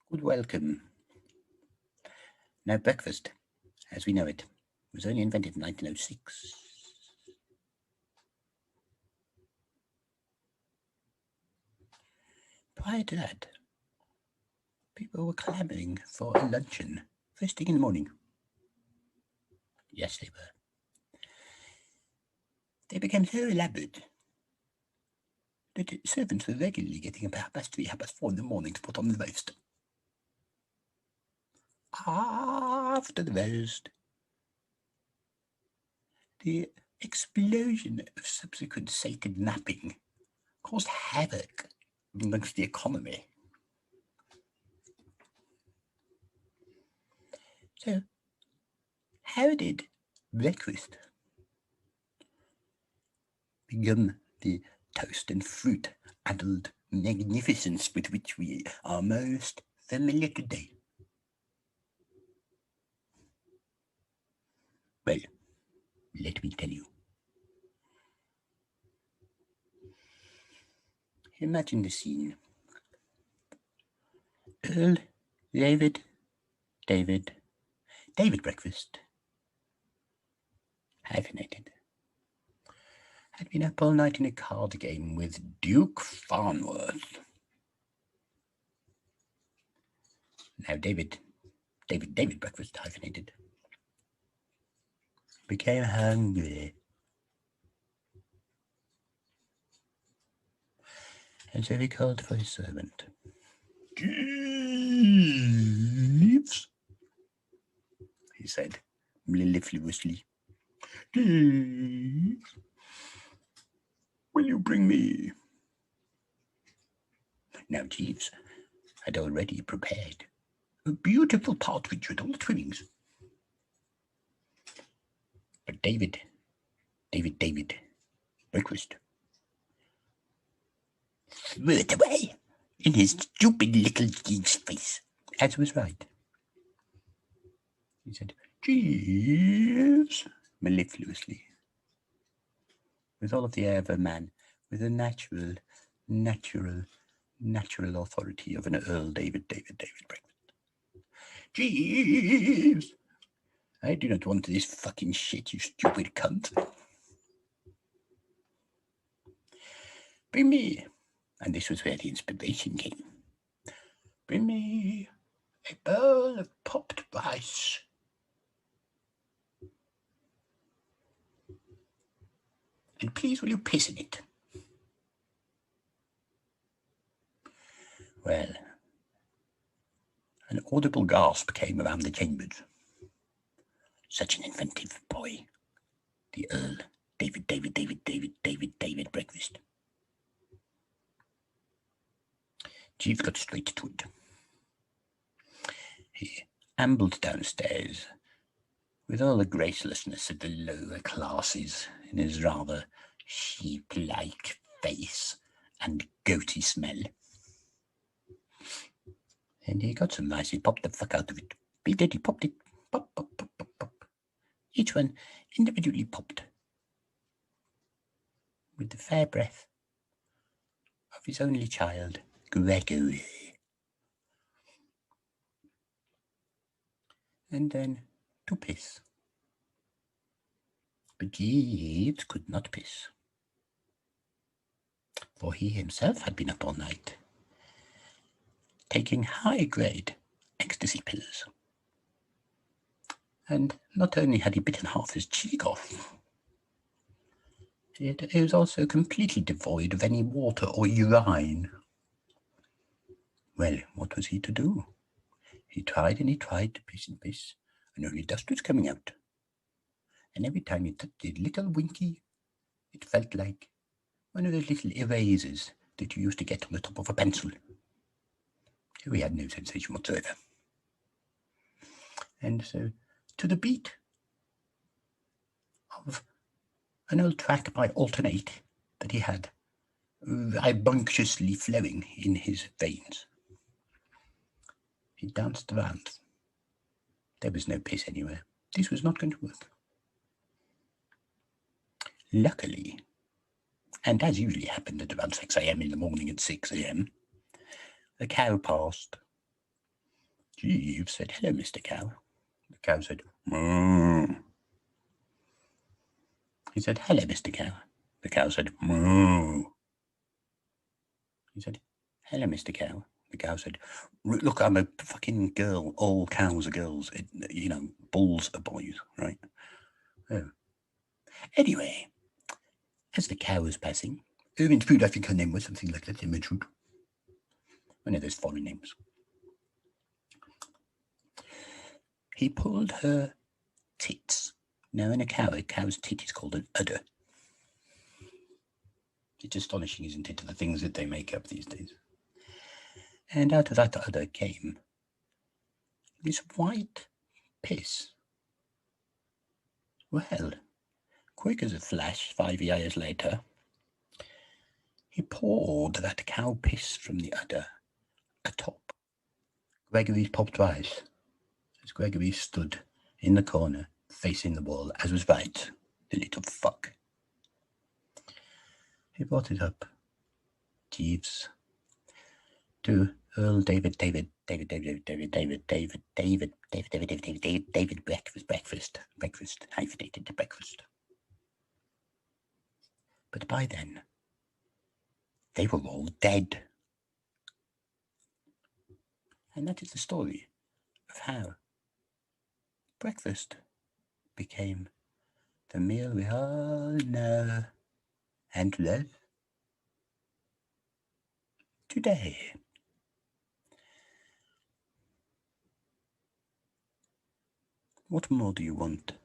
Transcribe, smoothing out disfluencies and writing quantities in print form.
Good welcome. Now, breakfast, as we know it, was only invented in 1906. Prior to that, people were clamouring for a luncheon first thing in the morning. Yes, they were. They became so elaborate that servants were regularly getting up at 3:30, 4:30 in the morning to put on the roast. After the roast, the explosion of subsequent sacred napping caused havoc amongst the economy. So, how did breakfast become the toast and fruit-addled magnificence with which we are most familiar today? Well, let me tell you. Imagine the scene. Earl, David breakfast, hyphenated, had been up all night in a card game with Duke Farnworth. Now David breakfast, hyphenated, became hungry. And so he called for his servant. Jeeves, he said, mellifluously. Jeeves, will you bring me? Now Jeeves had already prepared a beautiful partridge with all the trimmings. But David, breakfast, threw it away in his stupid little Jeeves' face, as was right. He said, Jeeves, mellifluously, with all of the air of a man with the natural authority of an Earl David breakfast. Jeeves, I do not want this fucking shit, you stupid cunt. Bring me, and this was where the inspiration came, bring me a bowl of popped rice. And please will you piss in it? Well, an audible gasp came around the chambers. Such an inventive boy, the Earl David breakfast. Jeeves got straight to it. He ambled downstairs with all the gracelessness of the lower classes in his rather sheep-like face and goaty smell. And he got some rice, he popped the fuck out of it. He did, he popped it. Pop, pop, pop, pop, pop. Each one individually popped with the fair breath of his only child, Gregory. And then to piss. But Jeeves could not piss, for he himself had been up all night, taking high-grade ecstasy pills. And not only had he bitten half his cheek off, yet he was also completely devoid of any water or urine. Well, what was he to do? He tried and he tried to piss and piss, and only dust was coming out. And every time he touched his little winky, it felt like one of those little erasers that you used to get on the top of a pencil. He had no sensation whatsoever. And so, to the beat of an old track by Alternate that he had rambunctiously flowing in his veins, he danced around. There was no piss anywhere. This was not going to work. Luckily, and as usually happened at around 6 a.m. in the morning at 6 a.m., the cow passed. Jeeves said, "Hello, Mr. Cow." The cow said, "Moo." He said, "Hello, Mr. Cow." The cow said, "Moo." He said, "Hello, Mr. Cow." The cow said, "Look, I'm a fucking girl. All cows are girls. Bulls are boys, right?" Oh. Anyway, as the cow was passing, Irving's food, I think her name was something like that, Ermintrude. One of those foreign names. He pulled her tits. Now, in a cow's tit is called an udder. It's astonishing, isn't it, the things that they make up these days. And out of that udder came this white piss. Well, quick as a flash, 5 years later, he poured that cow piss from the udder atop Gregory's popped rice, as Gregory stood in the corner, facing the wall, as was right, the little fuck. He brought it up, Jeeves, to Earl David breakfast. Hyphenated to breakfast. But by then, they were all dead. And that is the story of how breakfast became the meal we all know and love today. What more do you want?